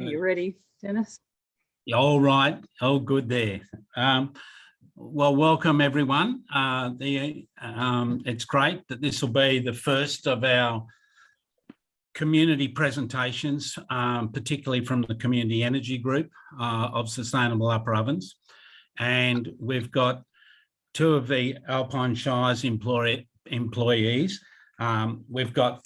Are you ready, Dennis? All right. Oh, good there. Well, welcome everyone. It's great that this will be the first of our community presentations, particularly from the Community Energy Group of Sustainable Upper Ovens. And we've got two of the Alpine Shire's employees. We've got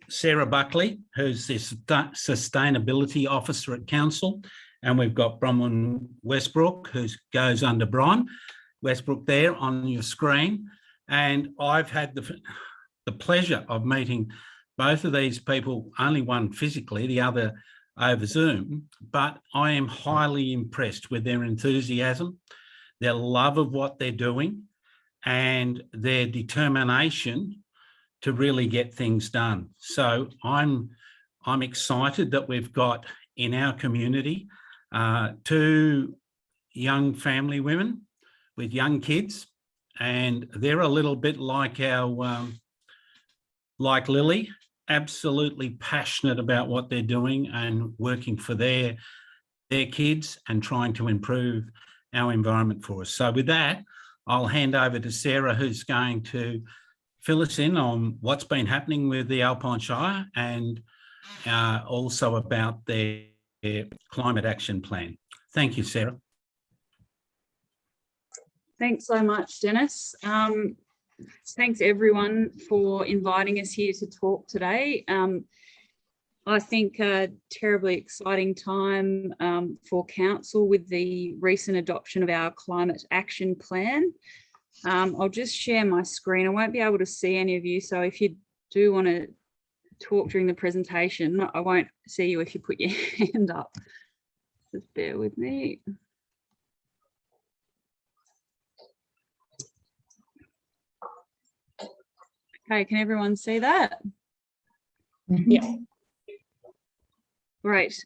Sarah Buckley, who's the Sustainability Officer at Council, and we've got Bron Westbrook, who goes under Bron Westbrook there on your screen. And I've had the pleasure of meeting both of these people, only one physically, the other over Zoom, but I am highly impressed with their enthusiasm, their love of what they're doing, and their determination to really get things done. So I'm excited that we've got in our community two young family women with young kids, and they're a little bit like our like Lily, absolutely passionate about what they're doing and working for their kids and trying to improve our environment for us. So with that, I'll hand over to Sarah, who's going to fill us in on what's been happening with the Alpine Shire and also about their climate action plan. Thank you, Sarah. Thanks so much, Dennis. Thanks everyone for inviting us here to talk today. I think a terribly exciting time for Council with the recent adoption of our climate action plan. I'll just share my screen. I won't be able to see any of you, so if you do want to talk during the presentation, I won't see you if you put your hand up. Just bear with me. Okay, can everyone see that? Yeah. Great.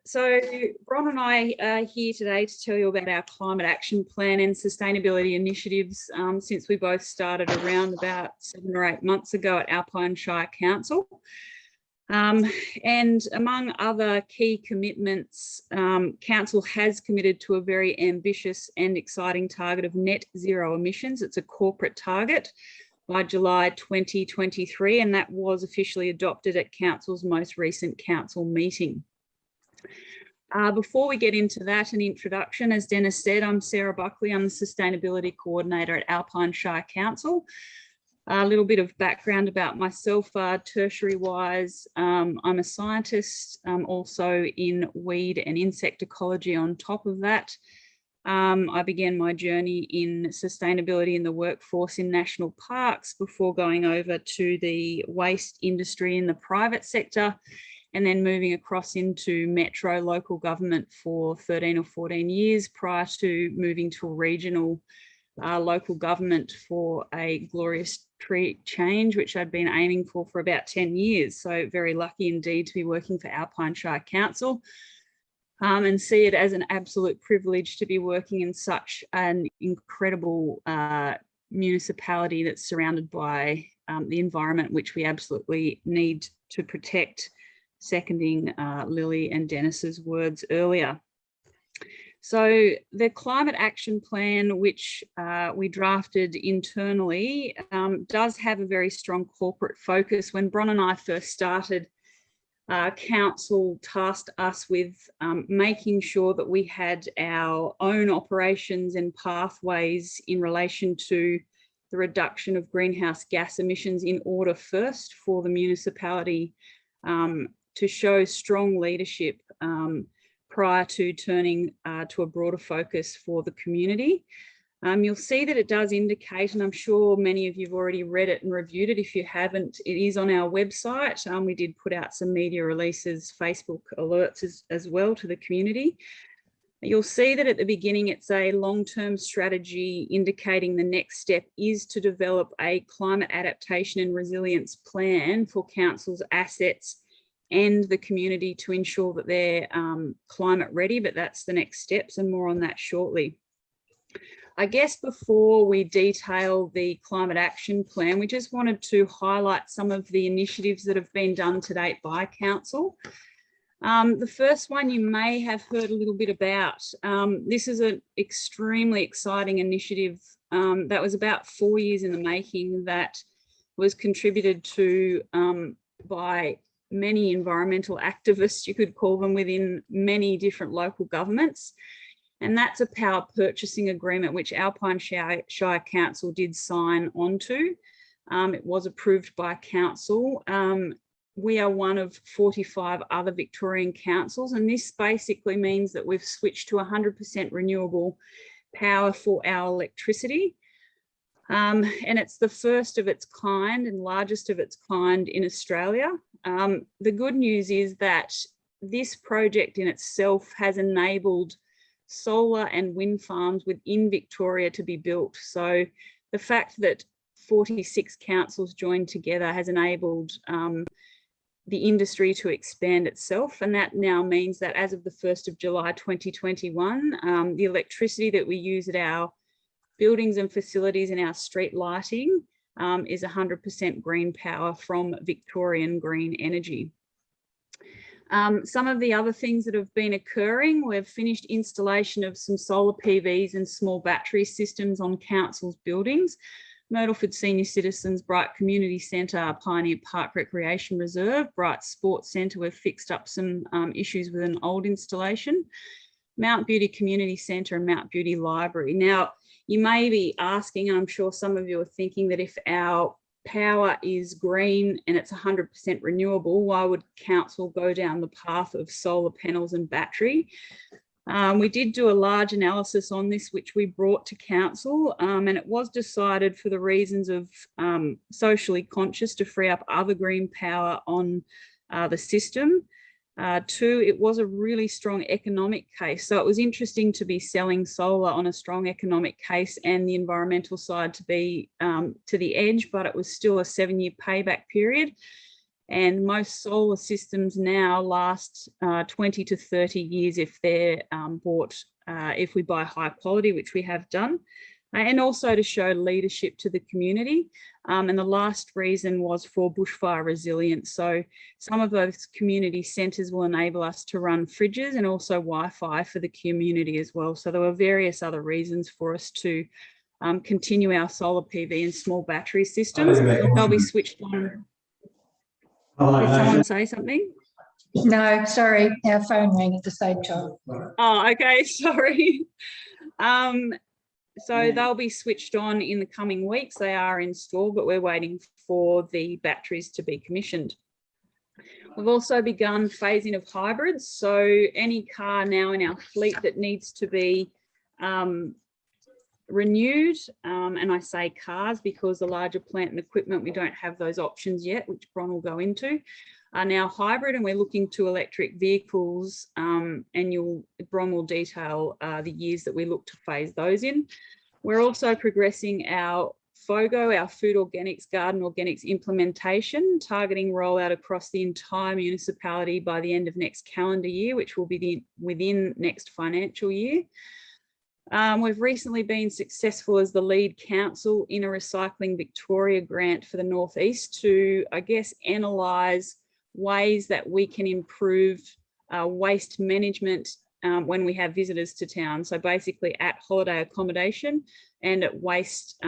So Bron and I are here today to tell you about our climate action plan and sustainability initiatives since we both started around about 7 or 8 months ago at Alpine Shire Council. And among other key commitments, Council has committed to a very ambitious and exciting target of net zero emissions. It's a corporate target by July 2023, and that was officially adopted at Council's most recent Council meeting. Before we get into that, an introduction. As Dennis said, I'm Sarah Buckley. I'm the Sustainability Coordinator at Alpine Shire Council. A little bit of background about myself, tertiary-wise. I'm a scientist, also in weed and insect ecology on top of that. I began my journey in sustainability in the workforce in national parks before going over to the waste industry in the private sector, and then moving across into metro local government for 13 or 14 years prior to moving to a regional local government for a glorious tree change, which I'd been aiming for about 10 years. So very lucky indeed to be working for Alpine Shire Council. And see it as an absolute privilege to be working in such an incredible municipality that's surrounded by the environment which we absolutely need to protect, seconding Lily and Dennis's words earlier. So the climate action plan, which we drafted internally, does have a very strong corporate focus. When Bron and I first started, Council tasked us with making sure that we had our own operations and pathways in relation to the reduction of greenhouse gas emissions in order first for the municipality to show strong leadership prior to turning to a broader focus for the community. You'll see that it does indicate, and I'm sure many of you have already read it and reviewed it. If you haven't, it is on our website. We did put out some media releases, Facebook alerts as well to the community. You'll see that at the beginning, it's a long-term strategy indicating the next step is to develop a climate adaptation and resilience plan for Council's assets and the community to ensure that they're climate ready, but that's the next steps, and more on that shortly. I guess before we detail the climate action plan, we just wanted to highlight some of the initiatives that have been done to date by Council. The first one you may have heard a little bit about. This is an extremely exciting initiative that was about 4 years in the making, that was contributed to by many environmental activists, you could call them, within many different local governments. And that's a power purchasing agreement which Alpine Shire Council did sign onto. It was approved by council. We are one of 45 other Victorian councils, and this basically means that we've switched to 100% renewable power for our electricity. And it's the first of its kind and largest of its kind in Australia. The good news is that this project in itself has enabled solar and wind farms within Victoria to be built. So the fact that 46 councils joined together has enabled the industry to expand itself. And that now means that as of the 1st of July 2021, the electricity that we use at our buildings and facilities and our street lighting is 100% green power from Victorian green energy. Some of the other things that have been occurring, we've finished installation of some solar PVs and small battery systems on council's buildings. Myrtleford Senior Citizens, Bright Community Centre, Pioneer Park Recreation Reserve, Bright Sports Centre, we've fixed up some issues with an old installation. Mount Beauty Community Centre and Mount Beauty Library. Now, you may be asking, and I'm sure some of you are thinking, that if our power is green and it's 100% renewable, why would council go down the path of solar panels and battery? We did do a large analysis on this, which we brought to council, and it was decided, for the reasons of socially conscious, to free up other green power on the system. Two, it was a really strong economic case. So it was interesting to be selling solar on a strong economic case and the environmental side to be to the edge, but it was still a 7-year payback period. And most solar systems now last 20 to 30 years if they're bought, if we buy high quality, which we have done. And also to show leadership to the community. And the last reason was for bushfire resilience. So some of those community centres will enable us to run fridges and also Wi-Fi for the community as well. So there were various other reasons for us to continue our solar PV and small battery systems. They'll be switched on. Did someone say something? No, sorry, our phone rang at the same time. Oh, okay, sorry. So they'll be switched on in the coming weeks. They are installed, but we're waiting for the batteries to be commissioned. We've also begun phasing of hybrids. So any car now in our fleet that needs to be renewed, and I say cars because the larger plant and equipment, we don't have those options yet, which Bron will go into, are now hybrid, and we're looking to electric vehicles, and Bron will detail the years that we look to phase those in. We're also progressing our FOGO, our food organics, garden organics implementation, targeting rollout across the entire municipality by the end of next calendar year, which will be within next financial year. We've recently been successful as the lead council in a Recycling Victoria grant for the North East to, I guess, analyse ways that we can improve waste management when we have visitors to town. So basically at holiday accommodation and at waste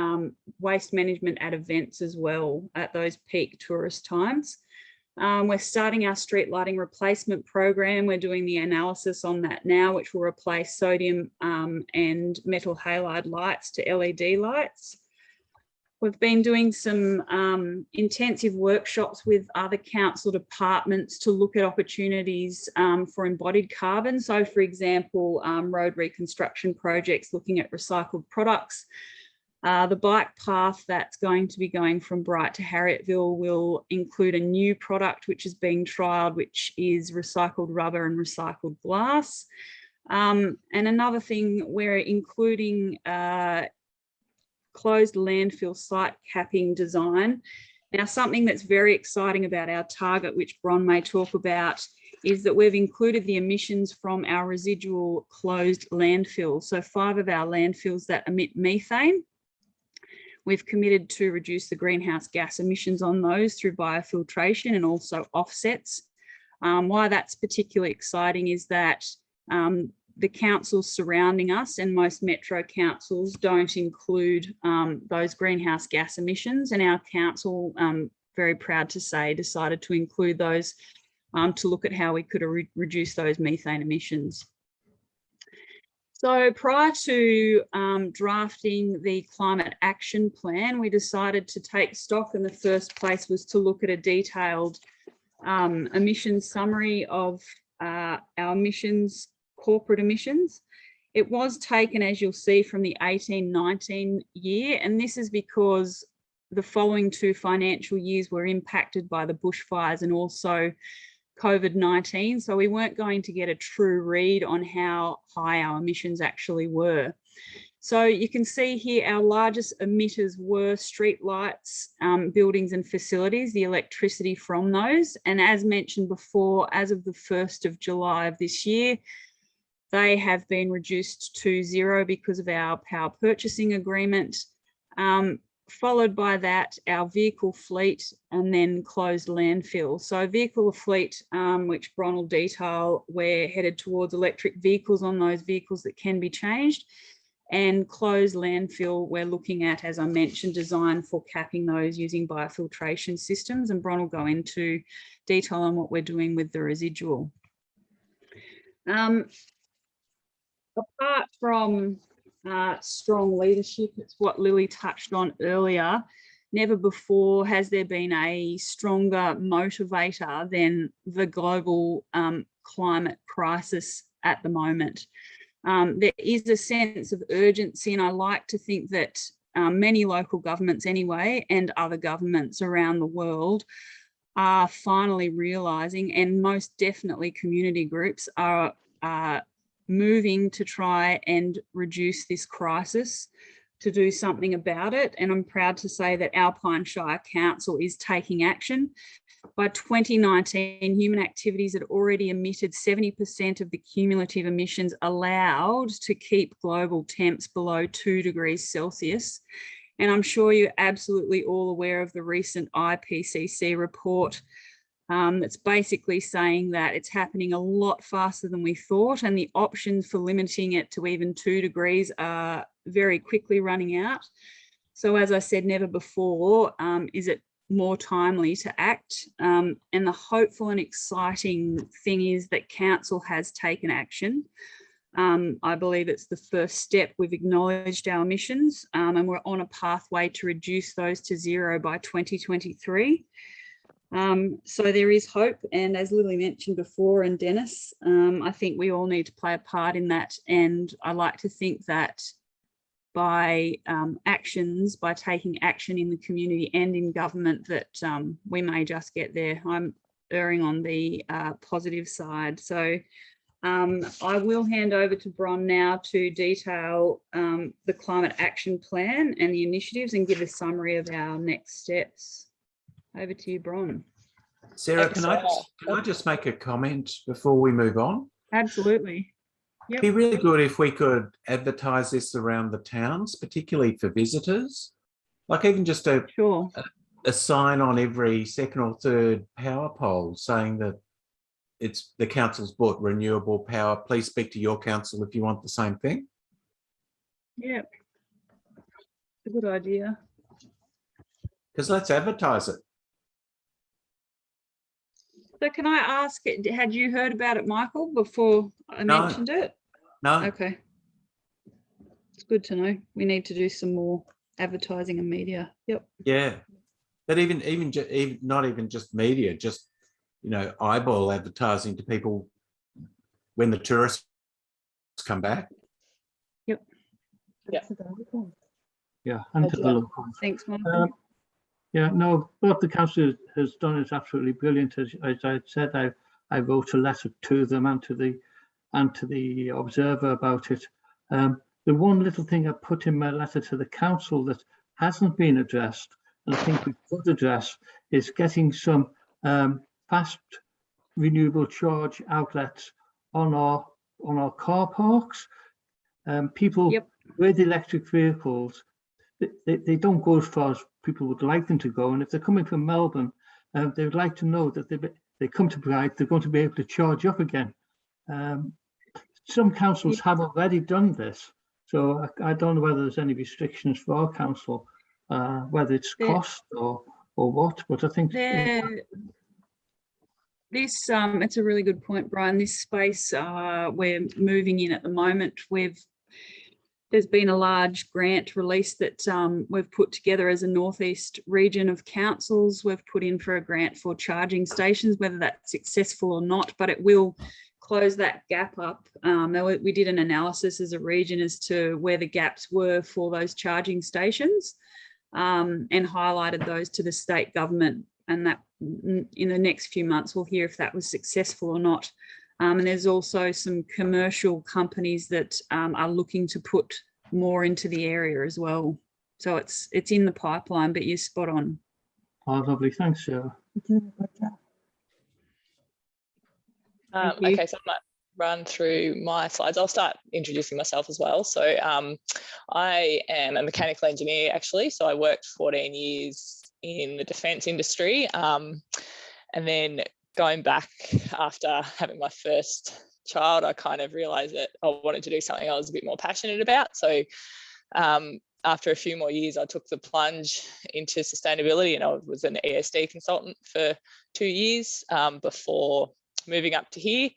management at events as well at those peak tourist times. We're starting our street lighting replacement program. We're doing the analysis on that now, which will replace sodium and metal halide lights to LED lights. We've been doing some intensive workshops with other council departments to look at opportunities for embodied carbon. So for example, road reconstruction projects looking at recycled products. The bike path that's going to be going from Bright to Harrietville will include a new product which is being trialled, which is recycled rubber and recycled glass. And another thing, we're including closed landfill site capping design. Now, something that's very exciting about our target, which Bron may talk about, is that we've included the emissions from our residual closed landfills. So 5 of our landfills that emit methane, we've committed to reduce the greenhouse gas emissions on those through biofiltration and also offsets Why that's particularly exciting is that the councils surrounding us and most metro councils don't include those greenhouse gas emissions, and our council, very proud to say, decided to include those to look at how we could reduce those methane emissions. So prior to drafting the climate action plan, we decided to take stock, and the first place was to look at a detailed emissions summary of our emissions, corporate emissions. It was taken, as you'll see, from the 18-19 year, and this is because the following 2 financial years were impacted by the bushfires and also COVID-19, so we weren't going to get a true read on how high our emissions actually were. So you can see here our largest emitters were street lights, buildings and facilities, the electricity from those. And as mentioned before, as of the 1st of July of this year, they have been reduced to 0 because of our power purchasing agreement. Followed by that, our vehicle fleet, and then closed landfill. So vehicle fleet, which Bron will detail, we're headed towards electric vehicles on those vehicles that can be changed. And closed landfill, we're looking at, as I mentioned, design for capping those using biofiltration systems. And Bron will go into detail on what we're doing with the residual. Apart from strong leadership, it's what Lily touched on earlier. Never before has there been a stronger motivator than the global climate crisis at the moment. There is a sense of urgency, and I like to think that many local governments anyway, and other governments around the world, are finally realising, and most definitely community groups are moving to try and reduce this crisis, to do something about it. And I'm proud to say that Alpine Shire Council is taking action. By 2019, human activities had already emitted 70% of the cumulative emissions allowed to keep global temps below 2 degrees Celsius. And I'm sure you're absolutely all aware of the recent IPCC report that's basically saying that it's happening a lot faster than we thought, and the options for limiting it to even 2 degrees are very quickly running out. So as I said, never before is it more timely to act. And the hopeful and exciting thing is that Council has taken action. I believe it's the first step. We've acknowledged our emissions and we're on a pathway to reduce those to 0 by 2023. So there is hope, and as Lily mentioned before, and Dennis, I think we all need to play a part in that. And I like to think that by by taking action in the community and in government, that we may just get there. I'm erring on the positive side. So I will hand over to Bron now to detail the climate action plan and the initiatives and give a summary of our next steps. Over to you, Bron. Sarah, can I just make a comment before we move on? Absolutely. Yep. It'd be really good if we could advertise this around the towns, particularly for visitors. Like even just a sign on every second or third power pole saying that it's the council's bought renewable power. Please speak to your council if you want the same thing. Yeah, a good idea. Because let's advertise it. So can I ask, had you heard about it, Michael, before I mentioned it? No. Okay. It's good to know. We need to do some more advertising and media. Yep. Yeah. But even not even just media, just, you know, eyeball advertising to people when the tourists come back. Yep. Yeah. Yeah, and to the locals. Thanks, Michael. Yeah, no, what the council has done is absolutely brilliant. As I said, I wrote a letter to them and to the Observer about it. The one little thing I put in my letter to the council that hasn't been addressed, and I think we could address, is getting some fast renewable charge outlets on our car parks. People with electric vehicles, they don't go as far as people would like them to go, and if they're coming from Melbourne, they would like to know that they come to Bright, they're going to be able to charge up again. Some councils have already done this, so I don't know whether there's any restrictions for our council, whether it's cost or what, but I think this it's a really good point, Brian. This space we're moving in at the moment, there's been a large grant release that we've put together as a northeast region of councils. We've put in for a grant for charging stations, whether that's successful or not, but it will close that gap up. We did an analysis as a region as to where the gaps were for those charging stations, and highlighted those to the state government, and that in the next few months we'll hear if that was successful or not. And there's also some commercial companies that are looking to put more into the area as well. So it's in the pipeline, but you're spot on. Oh, lovely. Thanks, Sarah. Okay, so I might run through my slides. I'll start introducing myself as well. So I am a mechanical engineer, actually. So I worked 14 years in the defence industry, and then going back after having my first child, I kind of realised that I wanted to do something I was a bit more passionate about. So after a few more years, I took the plunge into sustainability, and I was an ESD consultant for 2 years before moving up to here.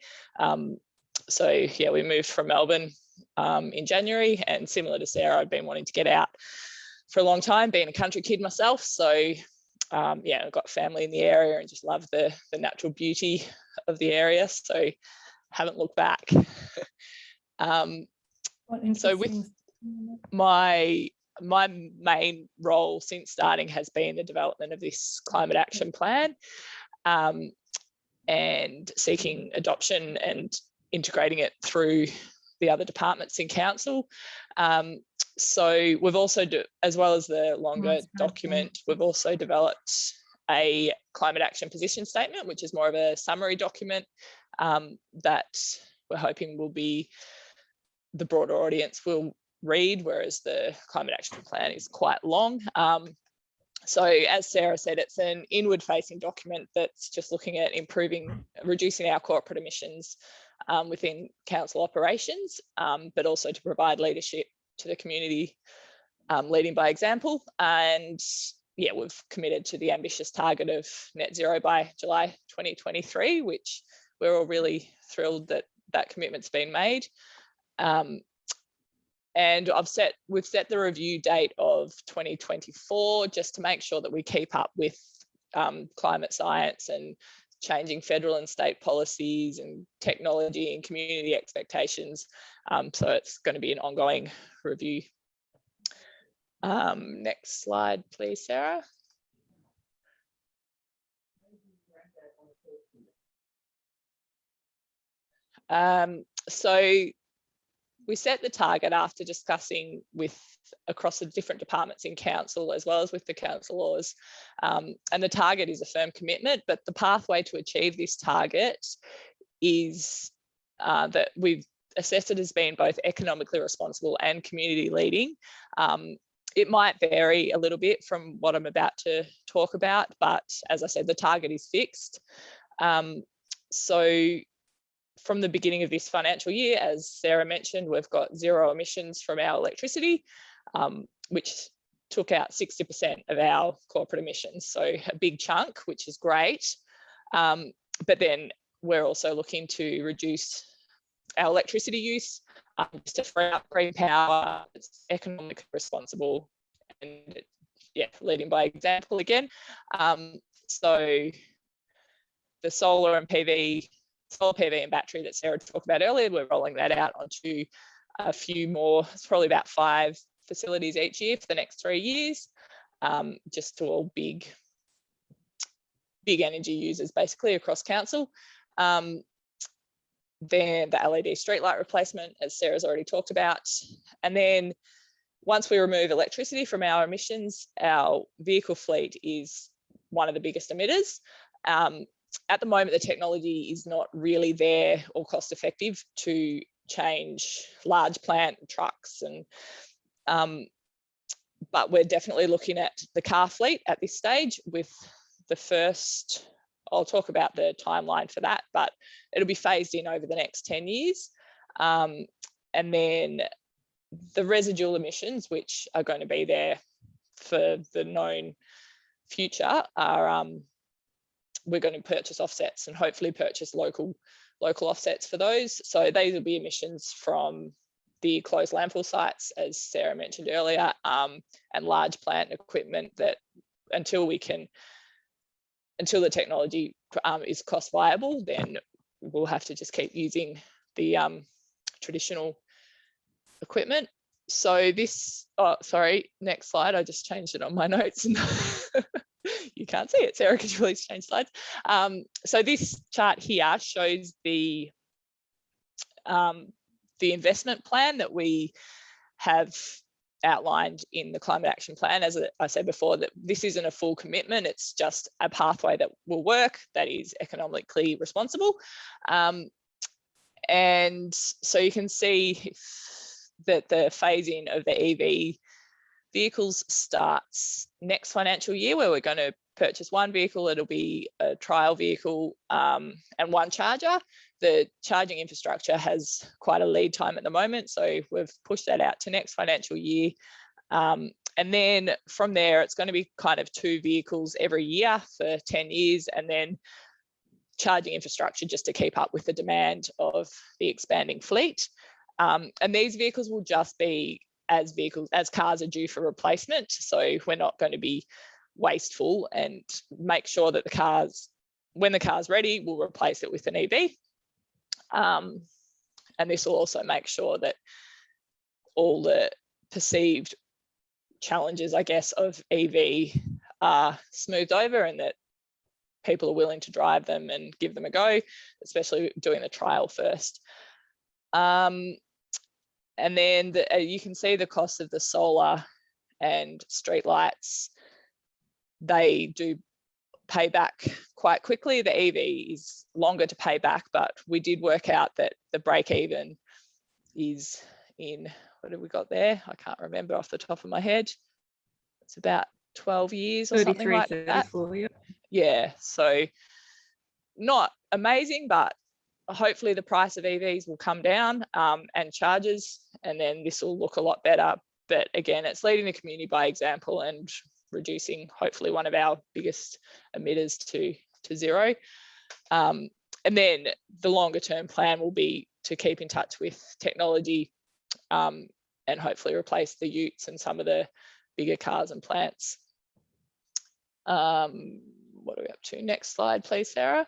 So yeah, we moved from Melbourne in January, and similar to Sarah, I'd been wanting to get out for a long time, being a country kid myself. So yeah, I've got family in the area and just love the natural beauty of the area. So haven't looked back. So with my main role since starting has been the development of this climate action plan, and seeking adoption and integrating it through the other departments in council. So we've also, as well as the longer document, we've also developed a climate action position statement, which is more of a summary document that we're hoping will be the broader audience will read, whereas the climate action plan is quite long. So as Sarah said, it's an inward facing document that's just looking at reducing our corporate emissions within council operations, but also to provide leadership to the community, leading by example. And yeah, we've committed to the ambitious target of net zero by July 2023, which we're all really thrilled that that commitment's been made. And we've set the review date of 2024 just to make sure that we keep up with climate science and changing federal and state policies and technology and community expectations. So it's going to be an ongoing review. Next slide, please, Sarah. So we set the target after discussing across the different departments in council, as well as with the council laws. And the target is a firm commitment, but the pathway to achieve this target is that we've assessed it as being both economically responsible and community leading. It might vary a little bit from what I'm about to talk about, but as I said, the target is fixed. So from the beginning of this financial year, as Sarah mentioned, we've got zero emissions from our electricity, which took out 60% of our corporate emissions. So a big chunk, which is great. But then we're also looking to reduce our electricity use just to free up green power. It's economically responsible and yeah, leading by example again. So the solar PV and battery that Sarah talked about earlier, we're rolling that out onto a few more. It's probably about 5 facilities each year for the next 3 years, just to all big energy users basically across council. Then the LED streetlight replacement, as Sarah's already talked about. And then once we remove electricity from our emissions, our vehicle fleet is one of the biggest emitters. At the moment, the technology is not really there or cost effective to change large plant trucks, and but we're definitely looking at the car fleet at this stage, with the first I'll talk about the timeline for that, but it'll be phased in over the next 10 years. And then the residual emissions, which are going to be there for the known future, are we're going to purchase offsets and hopefully purchase local offsets for those. So these will be emissions from the closed landfill sites, as Sarah mentioned earlier, and large plant equipment that until the technology is cost viable, then we'll have to just keep using the traditional equipment. So this, oh, sorry, next slide. I just changed it on my notes. You can't see it, Sarah, because you always change slides. So this chart here shows the investment plan that we have outlined in the climate action plan. As I said before, that this isn't a full commitment, it's just a pathway that will work, that is economically responsible. And so you can see that the phasing of the EV vehicles starts next financial year, where we're going to purchase one vehicle. It'll be a trial vehicle and one charger. The charging infrastructure has quite a lead time at the moment, so we've pushed that out to next financial year. And then from there, it's going to be kind of 2 vehicles every year for 10 years, and then charging infrastructure just to keep up with the demand of the expanding fleet. And these vehicles will just be as cars are due for replacement. So we're not going to be wasteful and make sure that when the car's ready, we'll replace it with an EV. And this will also make sure that all the perceived challenges, I guess, of EV are smoothed over, and that people are willing to drive them and give them a go, especially doing the trial first. And then you can see the cost of the solar and street lights. They do pay back quite quickly. The EV is longer to pay back, but we did work out that the break even is in, what have we got there? I can't remember off the top of my head. It's about 12 years or something like that. 34, yeah. Yeah, so not amazing, but hopefully the price of EVs will come down and chargers, and then this will look a lot better. But again, it's leading the community by example and reducing hopefully one of our biggest emitters to zero. And then the longer term plan will be to keep in touch with technology and hopefully replace the utes and some of the bigger cars and plants. What are we up to? Next slide, please, Sarah.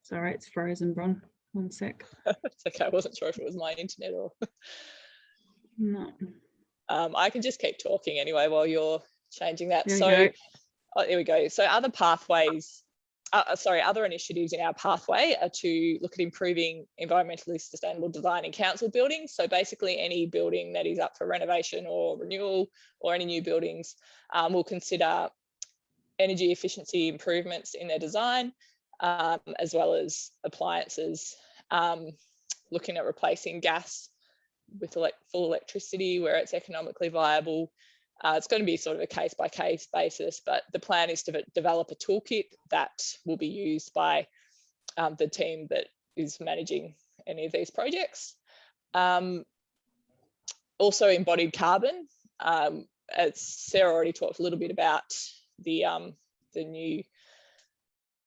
Sorry, it's frozen, Bron. One sec. It's okay. I wasn't sure if it was my internet or. No. I can just keep talking anyway while you're changing that. There Here we go. So other pathways, other initiatives in our pathway are to look at improving environmentally sustainable design in council buildings. So basically any building that is up for renovation or renewal, or any new buildings, will consider energy efficiency improvements in their design, as well as appliances, looking at replacing gas with full electricity where it's economically viable. It's going to be sort of a case-by-case basis, but the plan is to develop a toolkit that will be used by the team that is managing any of these projects. Also embodied carbon. As Sarah already talked a little bit about the new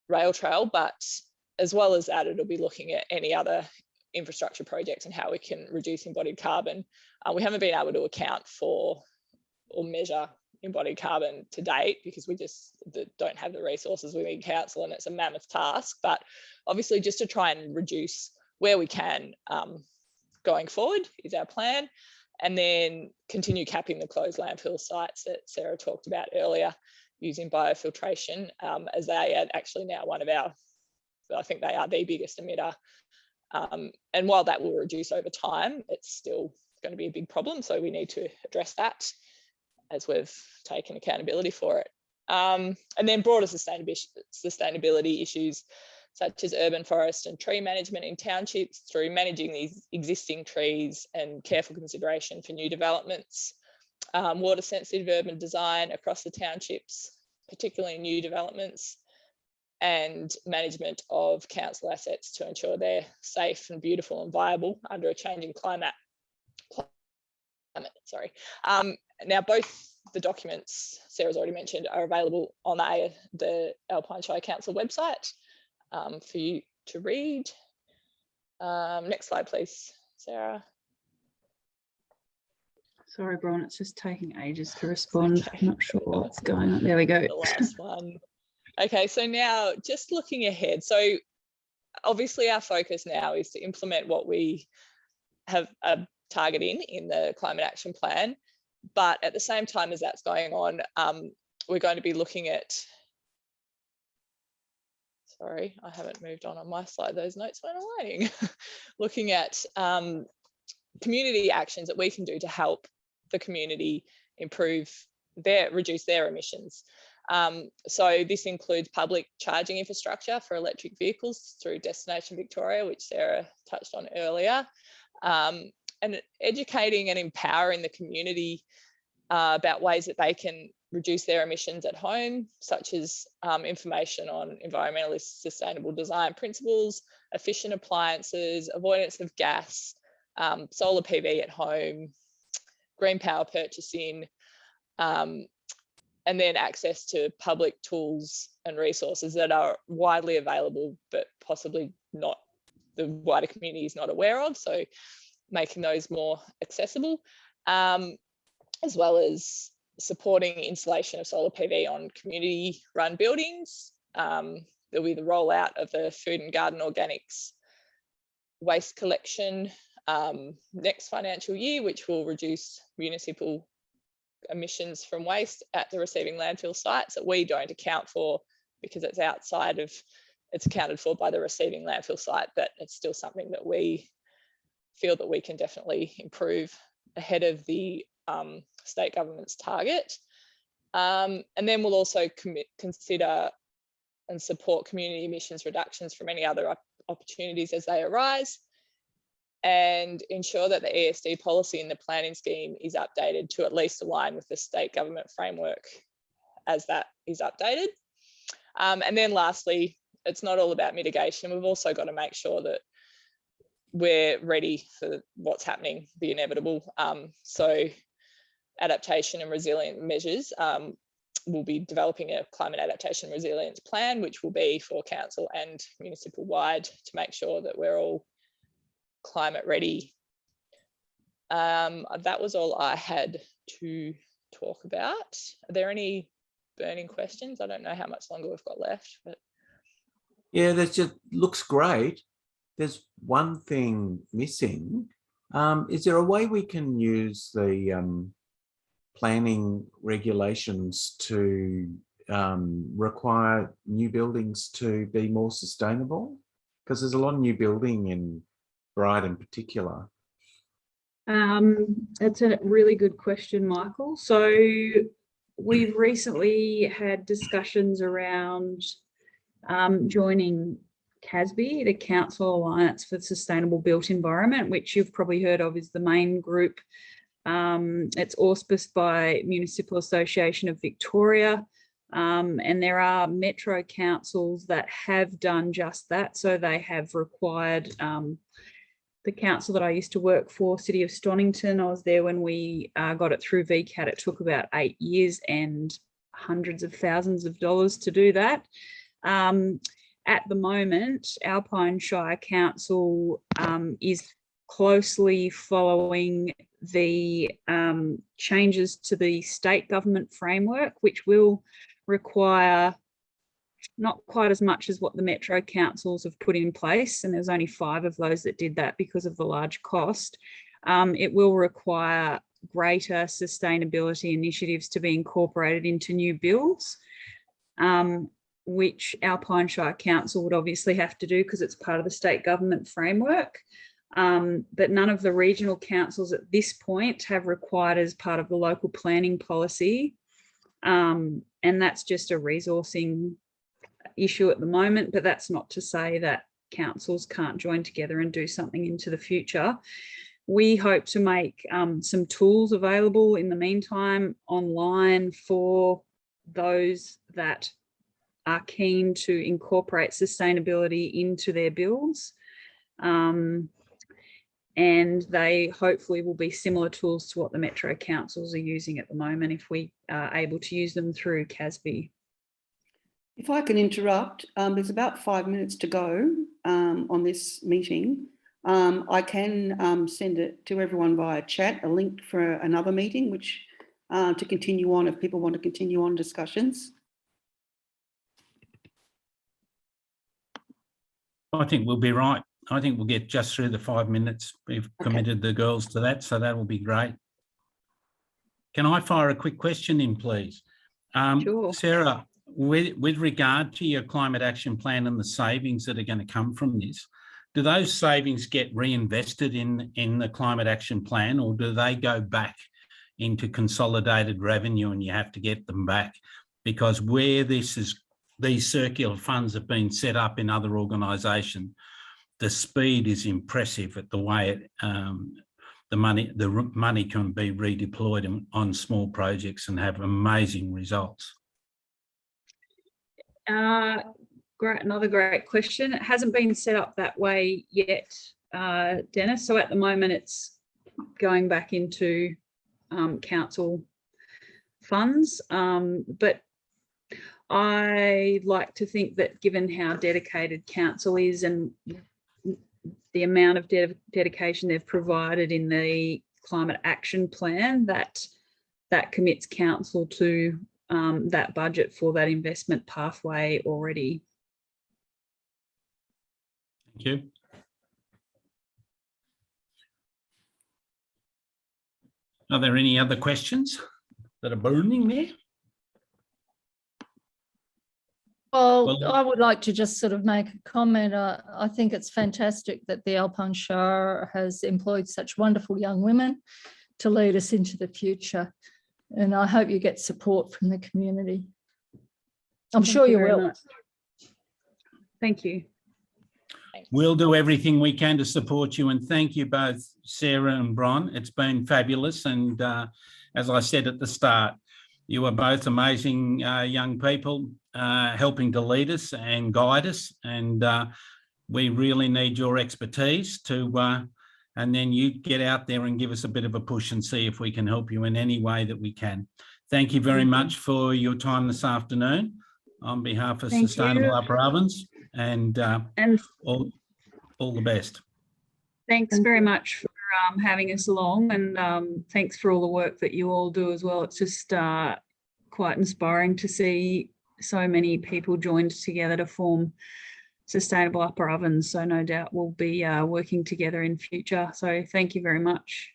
rail trail, but as well as that, it'll be looking at any other infrastructure projects and how we can reduce embodied carbon. We haven't been able to account for or measure embodied carbon to date because we just don't have the resources within council, and it's a mammoth task, but obviously just to try and reduce where we can going forward is our plan, and then continue capping the closed landfill sites that Sarah talked about earlier using biofiltration, as they are actually now one of our, I think they are the biggest emitter. And while that will reduce over time, it's still going to be a big problem. So we need to address that as we've taken accountability for it. And then broader sustainability issues. such as urban forest and tree management in townships through managing these existing trees and careful consideration for new developments, water sensitive urban design across the townships, particularly in new developments, and management of council assets to ensure they're safe and beautiful and viable under a changing climate. Now, both the documents Sarah's already mentioned are available on the Alpine Shire Council website for you to read. Next slide, please, Sarah. Sorry, Bron, it's just taking ages to respond. Okay. I'm not sure what's going on. There we go. The last one. Okay, so now just looking ahead. So obviously our focus now is to implement what we have a target in the climate action plan. But at the same time as that's going on, we're going to be looking at, sorry, I haven't moved on my slide, those notes weren't aligning. Looking at community actions that we can do to help the community reduce their emissions. So this includes public charging infrastructure for electric vehicles through Destination Victoria, which Sarah touched on earlier, and educating and empowering the community about ways that they can reduce their emissions at home, such as information on environmentally sustainable design principles, efficient appliances, avoidance of gas, solar PV at home, green power purchasing, and then access to public tools and resources that are widely available, but possibly not, the wider community is not aware of. So making those more accessible, as well as supporting installation of solar PV on community-run buildings. There'll be the rollout of the food and garden organics waste collection next financial year, which will reduce municipal emissions from waste at the receiving landfill sites that we don't account for because it's accounted for by the receiving landfill site, but it's still something that we feel that we can definitely improve ahead of the state government's target. And then we'll also consider and support community emissions reductions from any other opportunities as they arise, and ensure that the ESD policy in the planning scheme is updated to at least align with the state government framework as that is updated. And then lastly, it's not all about mitigation. We've also got to make sure that we're ready for what's happening, the inevitable. So adaptation and resilient measures, we'll be developing a climate adaptation resilience plan, which will be for council and municipal wide to make sure that we're all climate ready. That was all I had to talk about. Are there any burning questions? I don't know how much longer we've got left, but yeah, that just looks great. There's one thing missing. Is there a way we can use the planning regulations to require new buildings to be more sustainable? Because there's a lot of new building in Bride in particular. That's a really good question, Michael. So we've recently had discussions around joining CASB, the Council Alliance for Sustainable Built Environment, which you've probably heard of is the main group. It's auspiced by Municipal Association of Victoria, and there are metro councils that have done just that. So they have required the council that I used to work for, City of Stonington, I was there when we got it through VCAT. It took about 8 years and hundreds of thousands of dollars to do that. At the moment, Alpine Shire Council is closely following the changes to the state government framework, which will require not quite as much as what the metro councils have put in place, and there's only 5 of those that did that because of the large cost. It will require greater sustainability initiatives to be incorporated into new builds, which Alpine Shire Council would obviously have to do because it's part of the state government framework. But none of the regional councils at this point have required as part of the local planning policy. And that's just a resourcing issue at the moment, but that's not to say that councils can't join together and do something into the future. We hope to make some tools available in the meantime online for those that are keen to incorporate sustainability into their builds. And they hopefully will be similar tools to what the Metro councils are using at the moment if we are able to use them through CASB. If I can interrupt, there's about 5 minutes to go on this meeting. I can send it to everyone via chat, a link for another meeting, which to continue on if people want to continue on discussions. I think we'll be right. I think we'll get just through the 5 minutes. We've committed the girls to that, so that will be great. Can I fire a quick question in, please? Sure. Sarah, with regard to your climate action plan and the savings that are going to come from this, do those savings get reinvested in the climate action plan, or do they go back into consolidated revenue and you have to get them back? Because where these circular funds have been set up in other organisations, the speed is impressive at the way the money can be redeployed on small projects and have amazing results. Another great question. It hasn't been set up that way yet, Dennis. So at the moment, it's going back into council funds. But I like to think that given how dedicated council is and the amount of dedication they've provided in the climate action plan, that commits council to that budget for that investment pathway already. Thank you. Are there any other questions that are burning there? Well, I would like to just sort of make a comment. I think it's fantastic that the Alpine Shire has employed such wonderful young women to lead us into the future. And I hope you get support from the community. I'm sure you will. Thank you. We'll do everything we can to support you, and thank you both, Sarah and Bron. It's been fabulous. And as I said at the start, you are both amazing young people helping to lead us and guide us. And we really need your expertise to, and then you get out there and give us a bit of a push and see if we can help you in any way that we can. Thank you very much for your time this afternoon on behalf of Sustainable Upper Ovens, and all the best. Thanks very much for having us along, and thanks for all the work that you all do as well. It's just quite inspiring to see so many people joined together to form Sustainable Upper Ovens. So no doubt we'll be working together in future. So thank you very much.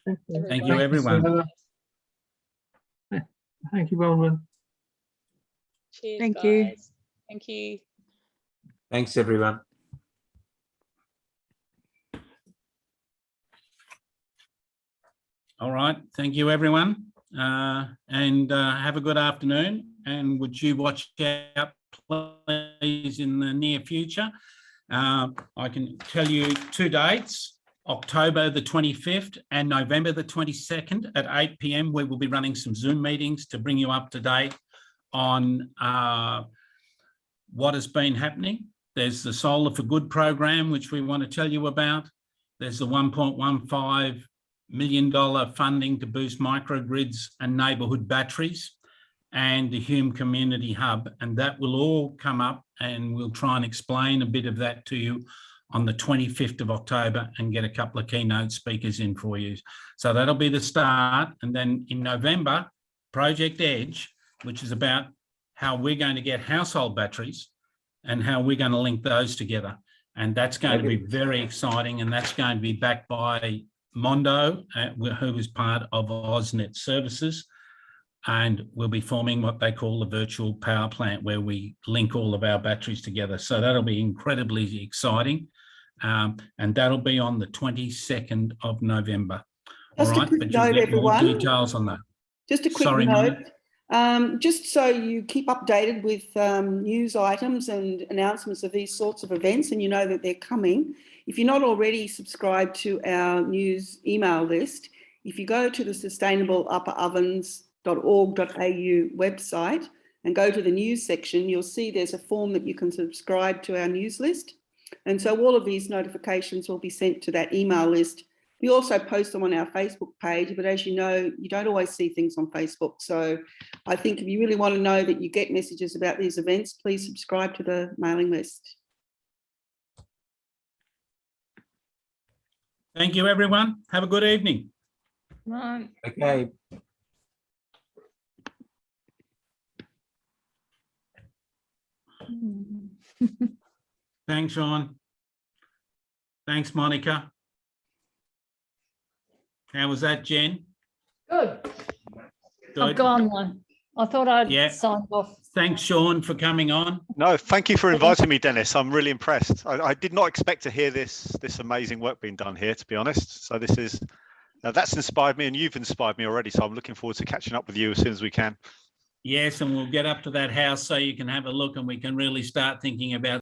Thank you, everyone. Thank you, Bronwyn. Cheers, Thank guys. you. Thank you. Thanks, everyone. All right. Thank you, everyone. And have a good afternoon. And would you watch out, please, in the near future? I can tell you 2 dates, October the 25th and November the 22nd at 8 p.m. We will be running some Zoom meetings to bring you up to date on what has been happening. There's the Solar for Good program, which we want to tell you about. There's the $1.15 million funding to boost microgrids and neighbourhood batteries, and the Hume Community Hub. And that will all come up, and we'll try and explain a bit of that to you on the 25th of October and get a couple of keynote speakers in for you. So that'll be the start. And then in November, Project Edge, which is about how we're going to get household batteries and how we're going to link those together. And that's going to be very exciting. And that's going to be backed by Mondo, who is part of AusNet Services. And we'll be forming what they call the virtual power plant, where we link all of our batteries together. So that'll be incredibly exciting. And that'll be on the 22nd of November. Just all right, a quick but you'll note, get more everyone. details on that. Just a quick Sorry, note. Just so you keep updated with news items and announcements of these sorts of events, and you know that they're coming. If you're not already subscribed to our news email list, if you go to the sustainableupperovens.org.au website and go to the news section, you'll see there's a form that you can subscribe to our news list. And so all of these notifications will be sent to that email list. We also post them on our Facebook page, but as you know, you don't always see things on Facebook. So I think if you really want to know that you get messages about these events, please subscribe to the mailing list. Thank you, everyone. Have a good evening. Right. Okay. Thanks, Sean. Thanks, Monica. How was that, Jen? Good. Good. I've gone one. I thought I'd signed off. Thanks, Sean, for coming on. No, thank you for inviting me, Dennis. I'm really impressed. I did not expect to hear this amazing work being done here, to be honest. So this is that's inspired me, and you've inspired me already. So I'm looking forward to catching up with you as soon as we can. Yes, and we'll get up to that house so you can have a look and we can really start thinking about